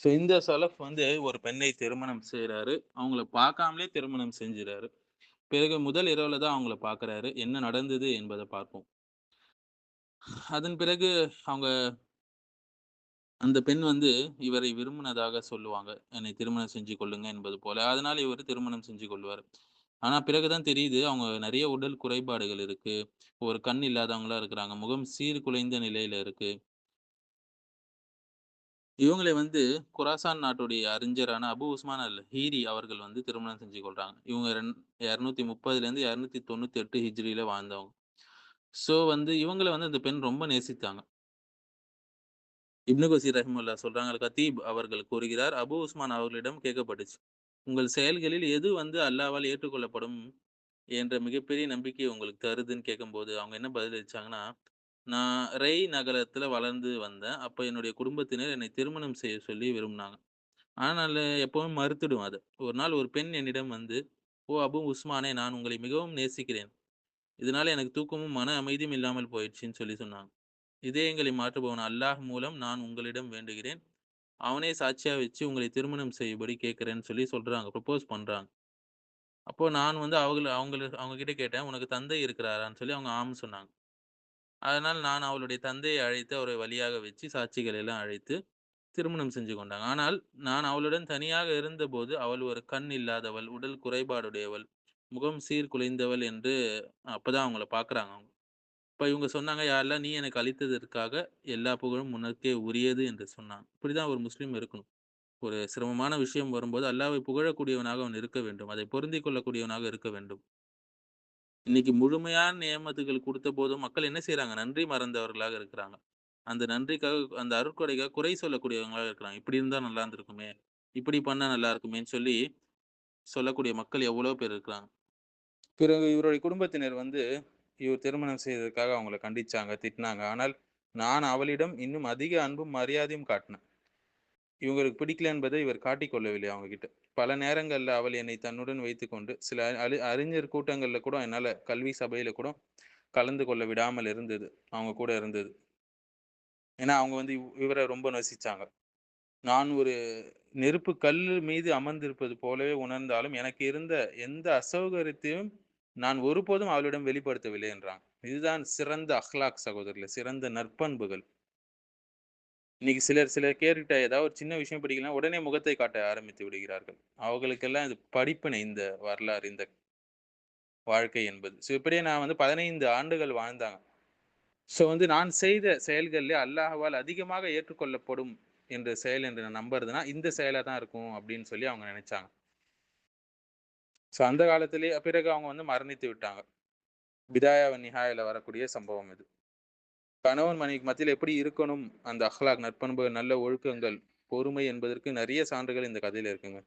இந்த சலஃப் ஒரு பெண்ணை திருமணம் செய்றாரு. அவங்கள பார்க்காமலே திருமணம் செஞ்சுறாரு. பிறகு முதல் இரவுல தான் அவங்கள பார்க்குறாரு. என்ன நடந்தது என்பத பார்ப்போம். அதன் பிறகு அவங்க அந்த பெண் இவரை விரும்பினதாக சொல்லுவாங்க. என்னை திருமணம் செஞ்சு கொள்ளுங்க என்பது போல. அதனால இவரு திருமணம் செஞ்சு கொள்வாரு. ஆனா பிறகு தான் தெரியுது, அவங்க நெறைய உடல் குறைபாடுகள் இருக்கு. ஒரு கண் இல்லாதவங்களா இருக்கிறாங்க. முகம் சீர்குலைந்த நிலையில இருக்கு. இவங்களை குராசான் நாட்டுடைய அறிஞரான அபு உஸ்மான் அல் ஹீரி அவர்கள் திருமணம் செஞ்சு கொள்றாங்க. இவங்க 230லேருந்து 298 ஹிஜ்ரில வாழ்ந்தவங்க. இவங்கள அந்த பெண் ரொம்ப நேசித்தாங்க. இப்னு கசீர் ரஹிமஹுல்லாஹ் சொல்றாங்க, கத்தீப் அவர்கள் கூறுகிறார், அபு உஸ்மான் அவர்களிடம் கேட்கப்பட்டுச்சு. உங்கள் செயல்களில் எது அல்லாஹ்வால் ஏற்றுக்கொள்ளப்படும் என்ற மிகப்பெரிய நம்பிக்கை உங்களுக்கு தருதுன்னு கேட்கும்போது, அவங்க என்ன பதிலளிச்சாங்கன்னா, நான் நகரத்துல வளர்ந்து வந்தேன். அப்ப என்னுடைய குடும்பத்தினர் என்னை திருமணம் செய்ய சொல்லி விரும்புனாங்க. ஆனா நான் எப்பவும் மறுத்துடுவேன் அத. ஒரு நாள் ஒரு பெண் என்னிடம் "ஓ அபு உஸ்மானே! நான் உங்களை மிகவும் நேசிக்கிறேன். இதனால எனக்கு தூக்கமும், மன அமைதியும் இல்லாமல் போயிடுச்சுன்னு" சொன்னாங்க. இதயங்களை மாற்றுபவன் அல்லாஹ் மூலம் நான் உங்களிடம் வேண்டுகிறேன். அவனே சாட்சியா வச்சு உங்களை திருமணம் செய்யும்படி கேட்கிறேன்னு சொல்றாங்க. ப்ரொபோஸ் பண்றாங்க. அப்போ நான் அவங்க கிட்ட கேட்டேன், "உனக்கு தந்தை இருக்கிறாரான்னு?" அவங்க ஆம் சொன்னாங்க. அதனால் நான் அவளுடைய தந்தையை அழைத்து, அவரை வழியாக வச்சு சாட்சிகளை எல்லாம் அழைத்து திருமணம் செஞ்சு கொண்டாங்க. ஆனால் நான் அவளுடன் தனியாக இருந்தபோது, அவள் ஒரு கண் இல்லாதவள், உடல் குறைபாடுடையவள், முகம் சீர்குலைந்தவள் என்று அப்பதான் அவங்கள பார்க்குறாங்க அவங்க. அப்ப இவங்க சொன்னாங்க, "யா அல்லாஹ் நீ எனக்கு அளித்ததற்காக எல்லா புகழும் உனக்கே உரியது" என்று சொன்னாங்க. இப்படிதான் ஒரு முஸ்லீம் இருக்கணும். ஒரு சிரமமான விஷயம் வரும்போது அல்லாஹ்வை புகழக்கூடியவனாக அவன் இருக்க வேண்டும். அதை பொருந்திக் கொள்ளக்கூடியவனாக இருக்க வேண்டும். இன்னைக்கு முழுமையான நியமத்துகள் குடுத்தபோதும் மக்கள் என்ன செய்றாங்க? நன்றி மறந்தவர்களாக இருக்கிறாங்க. அந்த நன்றிக்காக அந்த அருட்கொடைக்காக குறை சொல்லக்கூடியவங்களா இருக்கிறாங்க. இப்படி இருந்தா நல்லா இருந்திருக்குமே! இப்படி பண்ணா நல்லா இருக்குமேன்னு சொல்லக்கூடிய மக்கள் எவ்வளோ பேர் இருக்கிறாங்க. பிறகு இவருடைய குடும்பத்தினர் இவர் திருமணம் செய்ததற்காக அவங்கள கண்டிச்சாங்க, திட்டினாங்க. ஆனால் நான் அவளிடம் இன்னும் அதிக அன்பும், மரியாதையும் காட்டினேன். இவங்களுக்கு பிடிக்கல என்பதை இவர் காட்டிக் கொள்ளவில்லை அவங்ககிட்ட. பல நேரங்கள்ல அவள் என்னை தன்னுடன் வைத்துக்கொண்டு, சில அறிஞர் கூட்டங்கள்ல கூட என்னால கல்வி சபையில கூட கலந்து கொள்ள விடாமல் இருந்தது. அவங்க கூட இருந்தது. ஏன்னா அவங்க இவர ரொம்ப நேசிச்சாங்க. நான் ஒரு நெருப்பு கல்லு மீது அமர்ந்திருப்பது போலவே உணர்ந்தாலும், எனக்கு இருந்த எந்த அசௌகரியத்தையும் நான் ஒருபோதும் அவளிடம் வெளிப்படுத்தவில்லை என்றாங்க. இதுதான் சிறந்த அக்லாக் சகோதரர்களே! சிறந்த நற்பண்புகள். இன்னைக்கு சிலர் கேட்டுட்ட ஏதாவது ஒரு சின்ன விஷயம் பிடிக்கலனா, உடனே முகத்தை காட்ட ஆரம்பித்து விடுகிறார்கள். அவர்களுக்கெல்லாம் இது படிப்பினை இந்த வரலாறு, இந்த வாழ்க்கை என்பது. இப்படியே நான் 15 ஆண்டுகள் வாழ்ந்தாங்க. நான் செய்த செயல்கள்லே அல்லாஹ்வால் அதிகமாக ஏற்றுக்கொள்ளப்படும் என்ற செயல் என்று நான் நம்புறதுன்னா, இந்த செயலா தான் இருக்கும் அப்படின்னு அவங்க நெனைச்சாங்க. அந்த காலத்திலேயே பிறகு அவங்க மரணித்து விட்டாங்க. பிதாயா வ நிஹாயால வரக்கூடிய சம்பவம் இது. கணவன் மனைவிக்கு மத்தியில எப்படி இருக்கணும், அந்த அக்லாக் நற்பண்புகள், நல்ல ஒழுக்கங்கள், பொறுமை என்பதற்கு நெறைய சான்றுகள் இந்த கதையில இருக்குங்க.